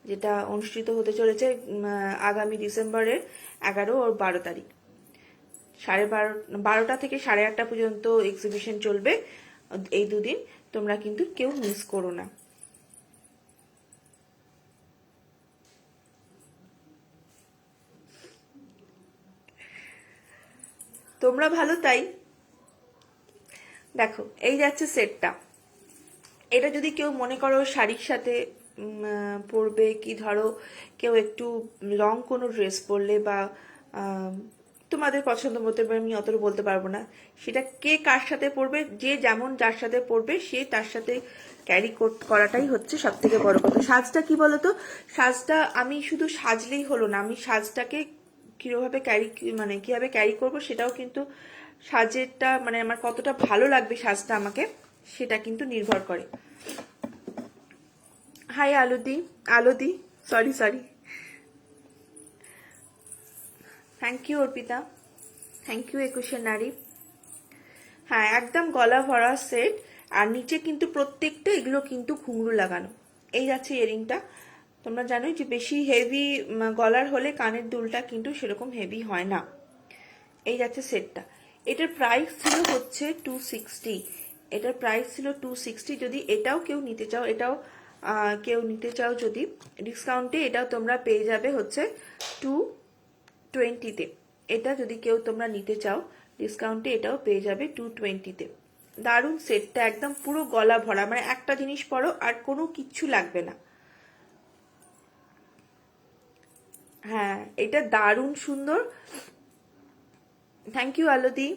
যেটা অনুষ্ঠিত হতে চলেছে আগামী ডিসেম্বরের 11 ও 12 তারিখ। 12টা থেকে 8:30 পর্যন্ত এক্সিবিশন চলবে। এই দুদিন তোমরা কিন্তু কেউ মিস করো না। তোমরা ভালো তাই। দেখো এই যাচ্ছে সেটটা। এটা যদি কেউ মনে করো শাড়ির সাথে পরবে, কি ধরো কেউ একটু লং কোনো ড্রেস পরলে বা তোমাদের পছন্দ মতো, আমি অতটা বলতে পারবো না, সেটা কে কার সাথে পরবে, যে যেমন যার সাথে পরবে সে তার সাথে ক্যারি করাটাই হচ্ছে সব থেকে বড় কথা। সাজটা কি বলতো, সাজটা আমি শুধু সাজলেই হলো না, আমি সাজটাকে কিভাবে কিভাবে ক্যারি করব সেটাও কিন্তু সাজেরটা মানে আমার কতটা ভালো লাগবে সাজটা আমাকে, সেটা কিন্তু নির্ভর করে। হাই আলোদি sorry thank you Arpita, thank you 21 নারী। হ্যাঁ একদম গলা ভরা সেট, আর নিচে কিন্তু প্রত্যেকটা এগুলো কিন্তু ঘুঙরু লাগানো। এই যাচ্ছে ইয়ারিংটা। তোমরা জানোই যে বেশি হেভি গলার হলে কানের দুলটা কিন্তু সেরকম হেভি হয় না। এই যাচ্ছে সেটটা। এটার প্রাইস ছিল হচ্ছে 260। এটার প্রাইস ছিল 260। যদি এটাও কেউ নিতে চাও, যদি ডিসকাউন্টে, এটাও তোমরা পেয়ে যাবে হচ্ছে 220-তে। এটা যদি কেউ তোমরা নিতে চাও ডিসকাউন্টে, এটাও পেয়ে যাবে 220-তে। দারুণ সেটটা, একদম পুরো গলা ভরা, মানে একটা জিনিস পরো আর কোনো কিচ্ছু লাগবে না। হ্যাঁ এটা দারুণ সুন্দর, থ্যাংক ইউ আলোদি।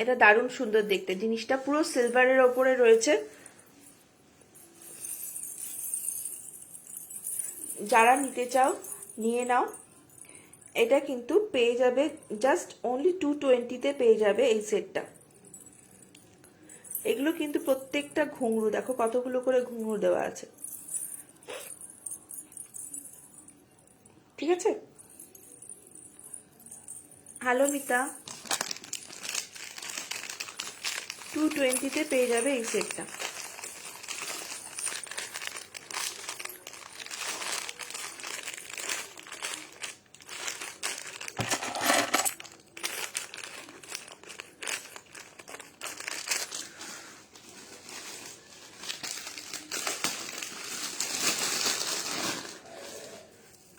এটা দারুণ সুন্দর দেখতে, জিনিসটা পুরো সিলভারের ওপরে রয়েছে। যারা নিতে চাও নিয়ে নাও। এটা কিন্তু পেয়ে যাবে জাস্ট অনলি 220-তে পেয়ে যাবে এই সেটটা। এগুলো কিন্তু প্রত্যেকটা ঘুঙরু, দেখো কতগুলো করে ঘুঙরু দেওয়া আছে, ঠিক আছে। হ্যালো মিতা, 220-তে পেয়ে যাবে এই সেটটা।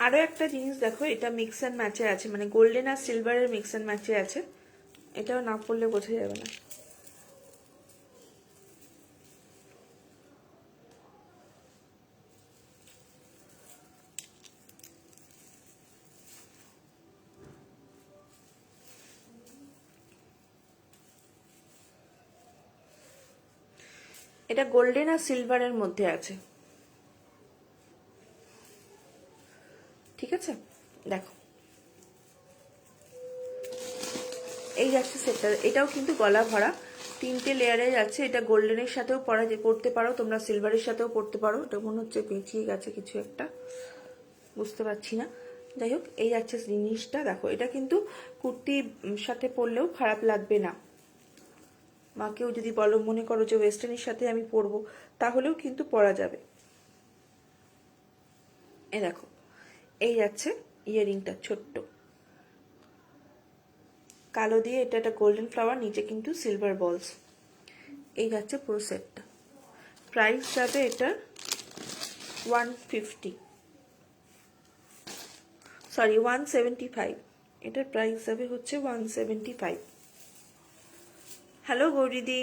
আরো একটা জিনিস দেখো, এটা মিক্স অ্যান্ড ম্যাচে আছে, মানে গোল্ডেন আর সিলভারের মিক্স অ্যান্ড ম্যাচে আছে। এটাও না পড়লে বোঝা যাবে না। এটা গোল্ডেন আর সিলভারের মধ্যে আছে, ঠিক আছে। দেখো এই যাচ্ছে সেটটা, এটাও কিন্তু গলা ভরা, 3টে লেয়ারে যাচ্ছে। এটা গোল্ডেনের সাথেও পরতে পারো তোমরা, সিলভারের সাথেও পরতে পারো। এটা মনে হচ্ছে পেঁচিয়ে গেছে কিছু একটা, বুঝতে পারছি না। যাই হোক এই যাচ্ছে জিনিসটা। দেখো এটা কিন্তু কুর্তির সাথে পরলেও খারাপ লাগবে না, বা কেউ যদি বলো মনে করো যে ওয়েস্টার্নের সাথে আমি পরবো, তাহলেও কিন্তু পরা যাবে। এ দেখো এই যাচ্ছে ইয়ারিংটা ছোট্ট কালো দিয়ে, এটা একটা গোল্ডেন ফ্লাওয়ার, নিচে কিন্তু সিলভার বলস। এই যাচ্ছে পুরো সেটটা। প্রাইস যাবে এটার 150, সরি 175। এটার প্রাইস যাবে হচ্ছে 175। হ্যালো গৌরীদি,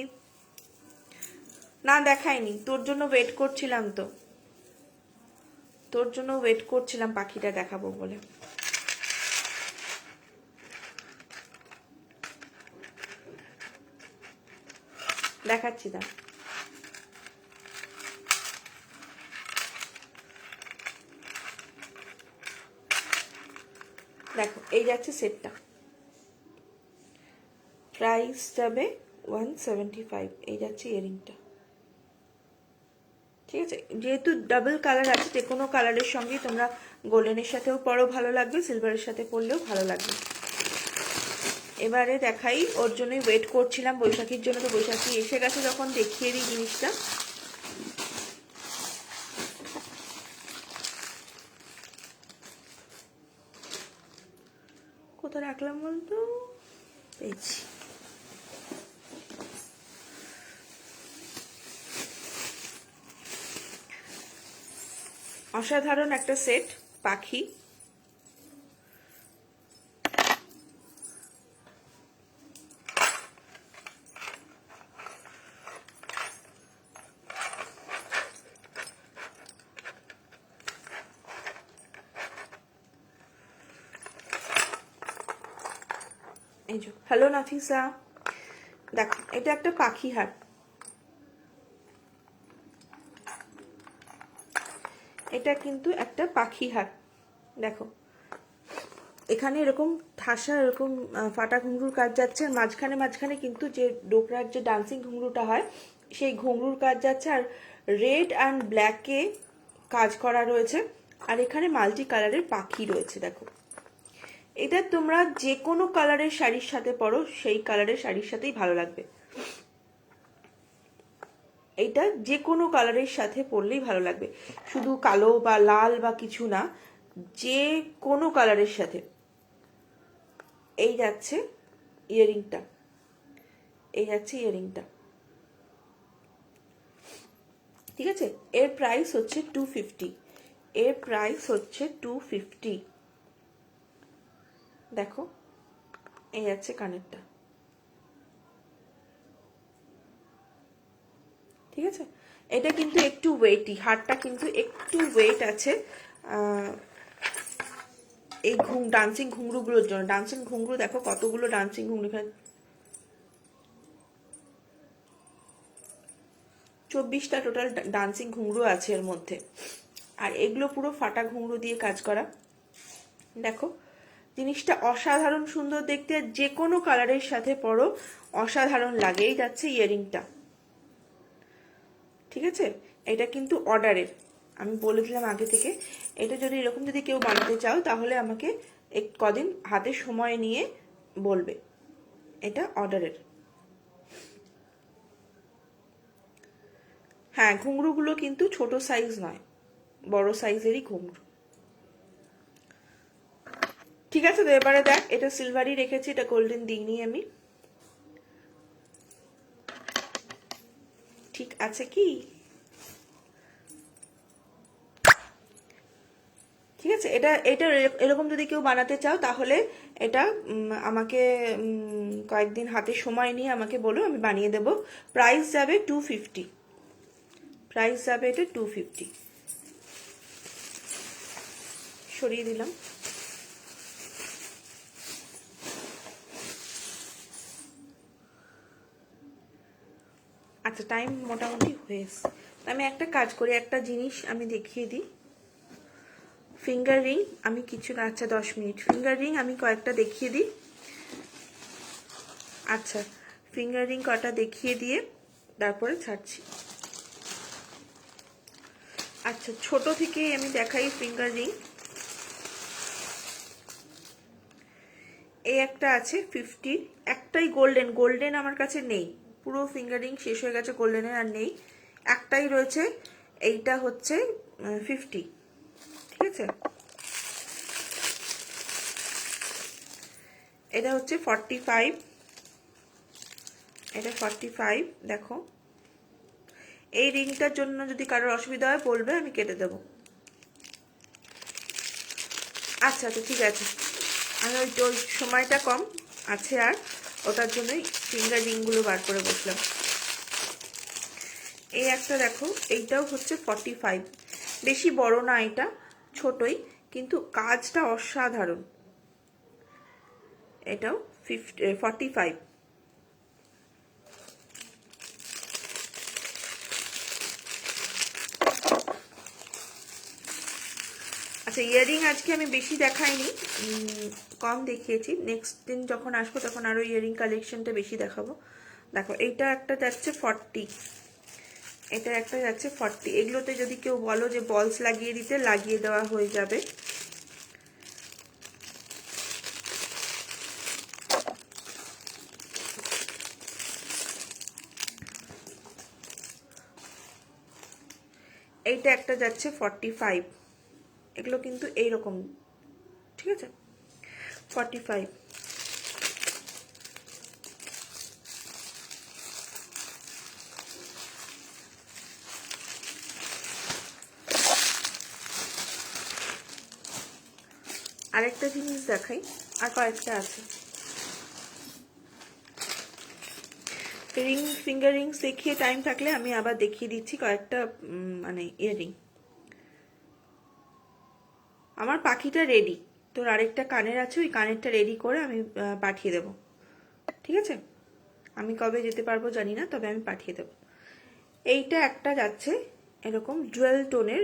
না দেখাইনি, তোর জন্য ওয়েট করছিলাম, তোর জন্য ওয়েট করছিলাম পাখিটা দেখাবো বলে। দেখাচ্ছি না, দেখো এই যাচ্ছে সেটটা। প্রাইস যাবে 175। এই যাচ্ছে ইয়ারিংটা, ঠিক আছে। যেহেতু ডাবল কালার আছে, যে কোনো কালারের সঙ্গেই তোমরা গোল্ডেনের সাথেও পরো ভালো লাগবে, সিলভারের সাথে পরলেও ভালো লাগবে। এবারে দেখাই, ওর জন্যই ওয়েট করছিলাম বৈশাখীর জন্য, তো বৈশাখী এসে গেছে যখন দেখিয়ে দিই জিনিসটা। কোথায় রাখলাম বলতো, পেয়েছি। অসাধারণ একটা সেট, পাখি। এই যে হ্যালো নাফিসা, দেখো এটা একটা পাখি হার, এটা কিন্তু একটা পাখি হার। দেখো এখানে এরকম ঠাসা এরকম ফাটা ঘুঙরুর কাজ যাচ্ছে, আর মাঝখানে মাঝখানে কিন্তু যে ডোকরার যে ডান্সিং ঘুঙরুটা হয় সেই ঘুঙরুর কাজ যাচ্ছে, আর রেড অ্যান্ড ব্ল্যাকে কাজ করা রয়েছে, আর এখানে মাল্টি কালারের পাখি রয়েছে। দেখো এটা তোমরা যে কোনো কালারের শাড়ির সাথে পরো, সেই কালারের শাড়ির সাথেই ভালো লাগবে। এইটা যে কোনো কালারের সাথে পরলেই ভালো লাগবে, শুধু কালো বা লাল বা কিছু না, যে কোনো কালারের সাথে। এই যাচ্ছে ইয়ারিংটা, এই যাচ্ছে ইয়ারিংটা, ঠিক আছে। এর প্রাইস হচ্ছে 250, এর প্রাইস হচ্ছে 250। দেখো এই যাচ্ছে কানেরটা, ঠিক আছে। এটা কিন্তু একটু ওয়েটি, হারটা কিন্তু একটু ওয়েট আছে এই ডান্সিং ঘুঙরুগুলোর জন্য। ডান্সিং ঘুঙরু দেখো কতগুলো ডান্সিং ঘুঙরু, এখানে 24টা টোটাল ডান্সিং ঘুঙরু আছে এর মধ্যে, আর এগুলো পুরো ফাটা ঘুঙরু দিয়ে কাজ করা। দেখো জিনিসটা অসাধারণ সুন্দর দেখতে, যে কোনো কালারের সাথে পরো অসাধারণ লাগে। এই যাচ্ছে ইয়ারিংটা, ঠিক আছে। এটা কিন্তু অর্ডারের, আমি বলে দিলাম আগে থেকে। এটা যদি এরকম যদি কেউ বানাতে চাও তাহলে আমাকে কদিন হাতে সময় নিয়ে বলবে। এটা অর্ডারের। হ্যাঁ ঘুঙরুগুলো কিন্তু ছোট সাইজ নয়, বড় সাইজেরই ঘুঙরু, ঠিক আছে। তো এবারে দেখ, এটা সিলভারই রেখেছি, এটা গোল্ডেন দিইনি আমি, ঠিক আছে কি? ঠিক আছে। এটা এটা এরকম যদি কেউ বানাতে চাও তাহলে এটা আমাকে কয়েকদিন হাতে সময় নিয়ে আমাকে বলো, আমি বানিয়ে দেব। প্রাইস যাবে 250, প্রাইস যাবে এটা 250। সরিয়ে দিলাম। আচ্ছা টাইম মোটামুটি হয়ে এসছে, আমি একটা কাজ করি, একটা জিনিস আমি দেখিয়ে দিই। ফিঙ্গার রিং আমি কিছু না, আচ্ছা 10 মিনিট ফিঙ্গার রিং আমি কয়েকটা দেখিয়ে দিই। আচ্ছা ফিঙ্গার রিং কটা দেখিয়ে দিয়ে তারপরে ছাড়ছি। আচ্ছা ছোট থেকে আমি দেখাই ফিঙ্গার রিং। এই একটা আছে 50, একটাই গোল্ডেন, গোল্ডেন আমার কাছে নেই, পুরো ফিঙ্গার রিং শেষ হয়ে গেছে, গোল্ডেনের আর নেই, একটাই রয়েছে। এইটা হচ্ছে 50, ঠিক আছে। এটা হচ্ছে 45, এটা 45। দেখো এই রিংটার জন্য যদি কারোর অসুবিধা হয় বলবে, আমি কেটে দেবো। আচ্ছা আচ্ছা ঠিক আছে, আমি ওই সময়টা কম আছে আর ওটার জন্যই ফিঙ্গার রিংগুলো বার করে বসলাম। এই একটা দেখো, এইটাও হচ্ছে 45, বেশি বড় না, এটা ছোটই কিন্তু কাজটা অসাধারণ। এটাও 45। আচ্ছা ইয়ারিং আজকে আমি বেশি দেখাইনি, কম দেখিয়েছি, নেক্সট দিন যখন আসবো তখন আরো ইয়ারিং কালেকশনটা বেশি দেখাবো। দেখো এইটা একটা যাচ্ছে 40, এটা একটা যাচ্ছে 40। এগুলোতে যদি কেউ বলো যে বলস লাগিয়ে দিতে, লাগিয়ে দেওয়া হয়ে যাবে। এইটা একটা যাচ্ছে 45, এগুলো কিন্তু এইরকম, ঠিক আছে 45। আরেকটা জিনিস দেখাই, আর কয়েকটা আছে রিং, ফিঙ্গার রিংস দেখিয়ে টাইম থাকলে আমি আবার দেখিয়ে দিচ্ছি কয়েকটা মানে ইয়ারিং। আমার পাখিটা রেডি, তোর আরেকটা কানের আছে, ওই কানেরটা রেডি করে আমি পাঠিয়ে দেবো। ঠিক আছে, আমি কবে যেতে পারবো জানি না, তবে আমি পাঠিয়ে দেবো। এইটা একটা যাচ্ছে এরকম জুয়েল টোনের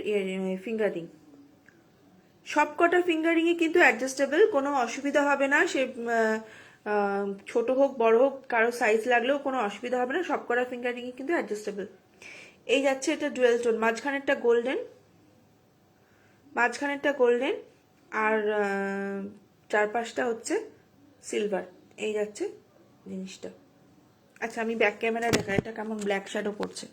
ফিঙ্গারিং। সব কটা ফিঙ্গারিংয়ে কিন্তু অ্যাডজাস্টেবল, কোনো অসুবিধা হবে না। সে ছোট হোক বড় হোক, কারো সাইজ লাগলেও কোনো অসুবিধা হবে না। সব কটা ফিঙ্গারিংয়ে কিন্তু অ্যাডজাস্টেবল। এই যাচ্ছে এটা ডুয়েল টোন, মাঝখানেরটা গোল্ডেন, আর চারপাশটা হচ্ছে সিলভার। এই যাচ্ছে জিনিসটা। আচ্ছা, আমি ব্যাক ক্যামেরায় দেখা এটা কেমন ব্ল্যাক শ্যাডো পড়ছে।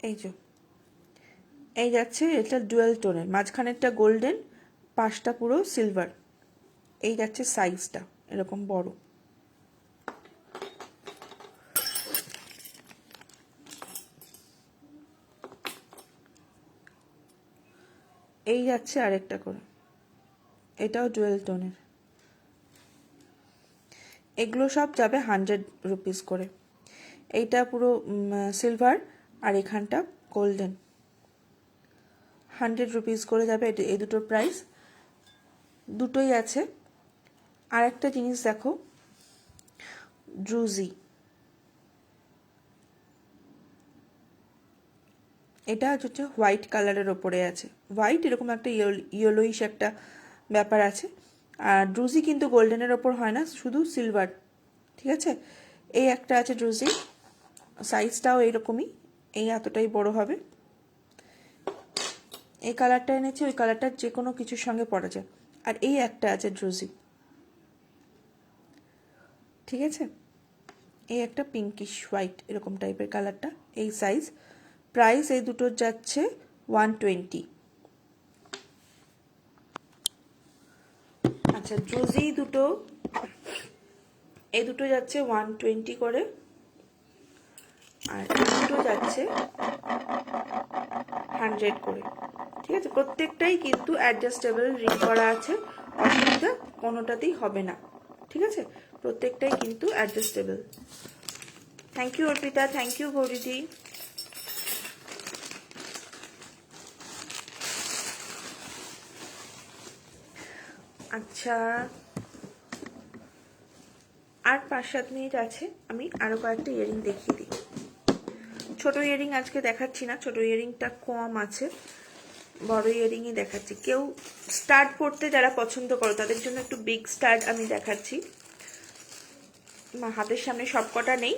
এই যে এই যাচ্ছে এটা ডুয়েল টোনের, মাঝখানেরটা গোল্ডেন, পাশটা পুরো সিলভার। এই যাচ্ছে সাইজটা এরকম বড়। এই যাচ্ছে আরেকটা করে, এটাও ডুয়েল টোনের। এগুলো সব যাবে 100 রুপিস করে। এইটা পুরো সিলভার আর এখানটা গোল্ডেন, 100 রুপিস করে যাবে। এই দুটোর প্রাইস দুটোই আছে। আর একটা জিনিস দেখো, ড্রুজি, এটা হচ্ছে হোয়াইট কালারের ওপরে আছে, হোয়াইট এরকম একটা ইয়েলোইশ একটা ব্যাপার আছে। আর ড্রুজি কিন্তু গোল্ডেনের ওপর হয় না, শুধু সিলভার। ঠিক আছে, এই একটা আছে ড্রুজি, সাইজটাও এইরকমই, এই এতটাই বড় হবে। এই কালারটা এনেছি, ওই কালারটা যে কোনো কিছুর সঙ্গে পরা যায়। আর এই একটা আছে ড্রুজি, ঠিক আছে, এই একটা পিঙ্কিশ হোয়াইট এরকম টাইপের কালারটা, এই সাইজ। প্রাইস এই দুটোর যাচ্ছে 120। আচ্ছা, ড্রুজি দুটো, এই দুটো যাচ্ছে 120 করে, আর এই দুটো যাচ্ছে 100 করে। ঠিক আছে, প্রত্যেকটাই কিন্তু অ্যাডজাস্টেবল, রিং করা আছে, অসুবিধা কোনোটাতেই হবে না। ঠিক আছে, প্রত্যেকটাই কিন্তু adjustable. Thank you Arpita, thank you গৌরীদি। আচ্ছা, আর 5-7 মিনিট আছে, আমি আরো কয়েকটা ইয়ারিং দেখিয়ে দিই। ছোট ইয়ারিং আজকে দেখাচ্ছি না, ছোট ইয়ারিংটা কম আছে, বড় ইয়ারিংই দেখাচ্ছি। কেউ স্টাড পরতে যারা পছন্দ করো তাদের জন্য একটু বিগ স্টাড আমি দেখাচ্ছি। হাতের সামনে সব কটা নেই,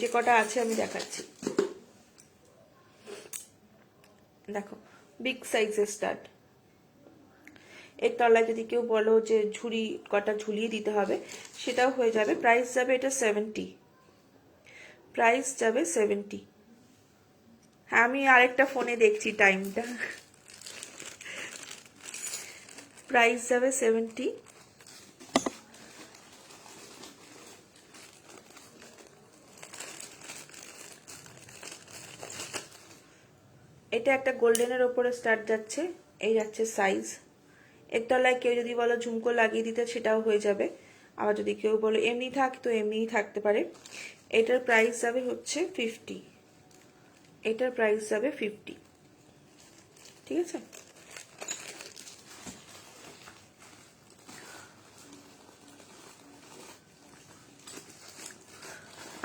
যে কটা আছে আমি দেখাচ্ছি। দেখো, বিগ সাইজের স্টাড। এর তলায় যদি কেউ বলো যে ঝুড়ি কটা ঝুলিয়ে দিতে হবে, সেটাও হয়ে যাবে। প্রাইস যাবে এটা 70, প্রাইস যাবে 70। হ্যাঁ, আমি আরেকটা ফোনে দেখছি টাইমটা। প্রাইস যাবে 70। এটা একটা গোল্ডেনের ওপরে স্টার্ট যাচ্ছে, এই যাচ্ছে সাইজ। এর তলায় কেউ যদি বলো ঝুমকো লাগিয়ে দিতে, সেটাও হয়ে যাবে। আবার যদি কেউ বলো এমনি থাক, তো এমনিই থাকতে পারে। এটার প্রাইস যাবে হচ্ছে 50, এটার প্রাইস যাবে 50। ঠিক আছে,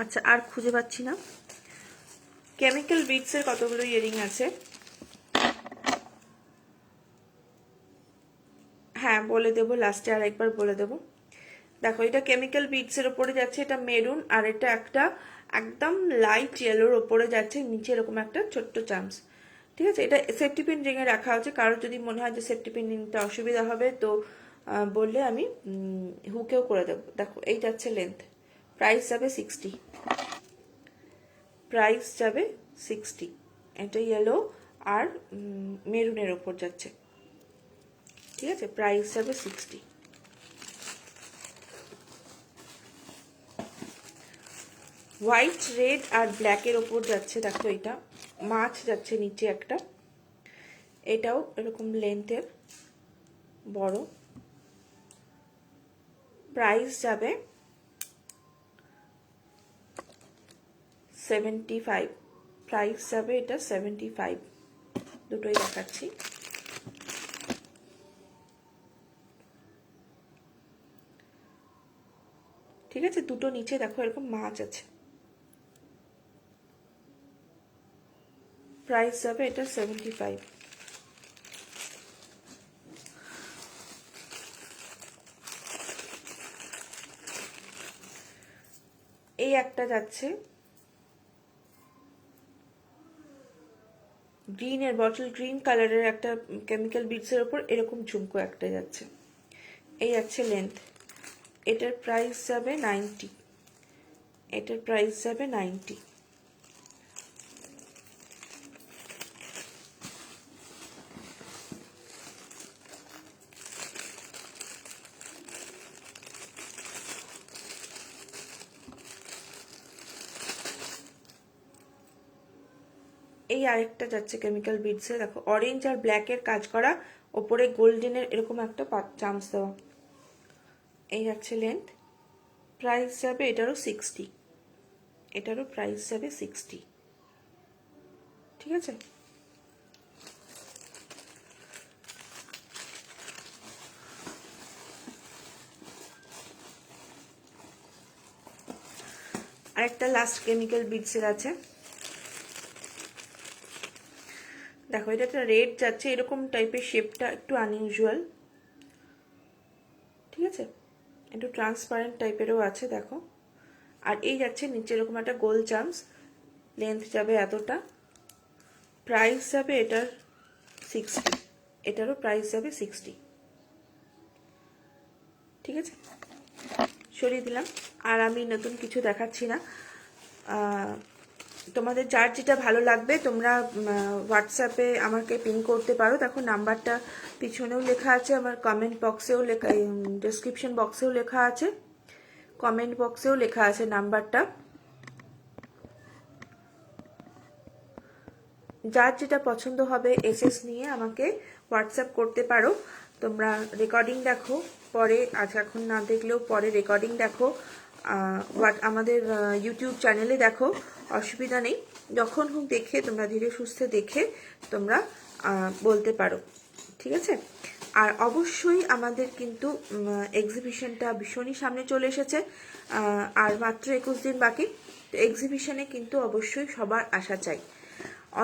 আচ্ছা, আর খুঁজে পাচ্ছি না। কেমিক্যাল বিটসের কতগুলো ইয়ারিং আছে, হ্যাঁ বলে দেবো লাস্টে, আর একবার বলে দেবো। দেখো, এটা কেমিক্যাল বিটসের ওপরে যাচ্ছে, এটা মেরুন, আর এটা একটা একদম লাইট ইয়েলোর ওপরে যাচ্ছে, নিচে এরকম একটা ছোট্ট চামচ। ঠিক আছে, এটা সেফটি পিন রিংয়ে রাখা আছে। কারোর যদি মনে হয় যে সেফটি পিন নিতে অসুবিধা হবে, তো বললে আমি হুকেও করে দেবো। দেখো, এই যাচ্ছে লেন্থ, প্রাইস যাবে 60, প্রাইস যাবে 60। এটা ইয়েলো আর মেরুনের ওপর যাচ্ছে। ঠিক আছে, প্রাইস যাবে 60। হোয়াইট, রেড আর ব্ল্যাকের ওপর যাচ্ছে। দেখো, এটা মাছ যাচ্ছে নিচে একটা, এটাও এরকম লেন্থের বড়। প্রাইস যাবে 75, প্রাইস যাবে এটা 75। দুটোই দেখাচ্ছি। ঠিক আছে, দুটো নিচে দেখো এরকম মাছ আছে। প্রাইস যাবে এটা 75। এই একটা যাচ্ছে গ্রিনের, বটল গ্রিন কালারের একটা কেমিক্যাল বিটসের ওপর এরকম ঝুমকো একটা যাচ্ছে। এই যাচ্ছে লেন্থ, এটার প্রাইস যাবে 90। এটার প্রাইস যাবে 90। এই আরেকটা যাচ্ছে কেমিক্যাল বিডসে, দেখো অরেঞ্জ আর ব্ল্যাকের কাজ করা, ওপরে গোল্ডেনের এরকম একটা চামচ দেওয়া। এই যাচ্ছে লেন্থ, প্রাইস যাবে এটারও 60। এটারও প্রাইস যাবে 60। ঠিক আছে, আরেকটা লাস্ট কেমিক্যাল বিডসের আছে, দেখো এটা একটা রেড যাচ্ছে, এরকম টাইপের শেপটা একটু আনইউজুয়াল। ঠিক আছে, একটু ট্রান্সপারেন্ট টাইপেরও আছে দেখো। আর এই যাচ্ছে নিচে এরকম একটা গোল চামচ, লেন্থ যাবে এতটা, প্রাইস যাবে এটার 60। এটারও প্রাইস যাবে 60। ঠিক আছে, সরিয়ে দিলাম। আর আমি নতুন কিছু দেখাচ্ছি না। তোমাদের যার যেটা ভালো লাগবে তোমরা হোয়াটসঅ্যাপে আমাকে পিন করতে পারো। দেখো নাম্বারটা পিছনেও লেখা আছে, আমার কমেন্ট বক্সেও লেখা, ডেসক্রিপশন বক্সেও লেখা আছে, কমেন্ট বক্সেও লেখা আছে নাম্বারটা। যার যেটা পছন্দ হবে এসএস নিয়ে আমাকে হোয়াটসঅ্যাপ করতে পারো। তোমরা রেকর্ডিং দেখো পরে, আজ এখন না দেখলেও পরে রেকর্ডিং দেখো, আমাদের ইউটিউব চ্যানেলে দেখো, অসুবিধা নেই। যখন হোক দেখে তোমরা ধীরে সুস্থে দেখে তোমরা বলতে পারো। ঠিক আছে, আর অবশ্যই আমাদের কিন্তু এক্সিবিশনটা ভীষণই সামনে চলে এসেছে, আর মাত্র 21 দিন বাকি। তো এক্সিবিশনে কিন্তু অবশ্যই সবার আসা চাই।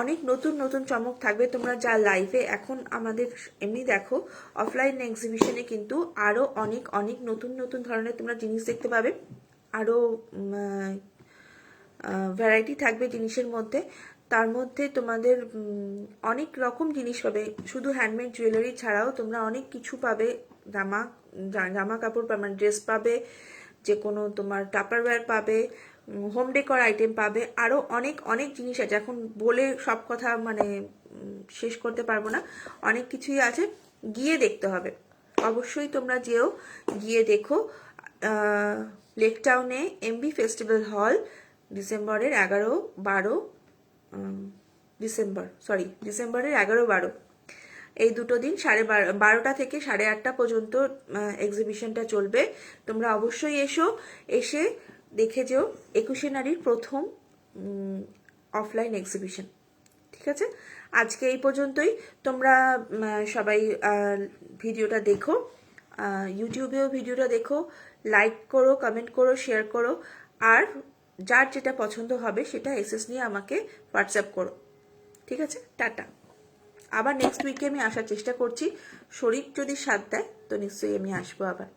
অনেক নতুন নতুন চমক থাকবে। তোমরা যা লাইভে এখন আমাদের এমনি দেখো, অফলাইন এক্সিবিশনে কিন্তু আরও অনেক অনেক নতুন নতুন ধরনের তোমরা জিনিস দেখতে পাবে, আরও ভ্যারাইটি থাকবে জিনিসের মধ্যে। তার মধ্যে তোমাদের অনেক রকম জিনিস পাবে, শুধু হ্যান্ডমেড জুয়েলারি ছাড়াও তোমরা অনেক কিছু পাবে। জামা কাপড় পাবে, ড্রেস পাবে, যে কোনো তোমার টাপারওয়্যার পাবে, হোম ডেকর আইটেম পাবে, আরও অনেক অনেক জিনিস আছে। এখন বলে সব কথা মানে শেষ করতে পারবো না, অনেক কিছুই আছে, গিয়ে দেখতে হবে। অবশ্যই তোমরা যেও, গিয়ে দেখো। লেক টাউনে এমবি ফেস্টিভ্যাল হল, ডিসেম্বরের 11-12 ডিসেম্বরের 11-12 এই দুটো দিন 12:30 থেকে 8:30 পর্যন্ত এক্সিবিশনটা চলবে। তোমরা অবশ্যই এসে দেখে যেও 21শে নারীর প্রথম অফলাইন এক্সিবিশন। ঠিক আছে, আজকে এই পর্যন্তই। তোমরা সবাই ভিডিওটা দেখো, ইউটিউবেও ভিডিওটা দেখো, লাইক করো, কমেন্ট করো, শেয়ার করো, আর যার যেটা পছন্দ হবে সেটা এসএস নিয়ে আমাকে হোয়াটসঅ্যাপ করো। ঠিক আছে, টাটা। আবার নেক্সট উইকে আমি আসার চেষ্টা করছি, শরীর যদি সাথ দেয় তো নিশ্চয়ই আমি আসবো আবার।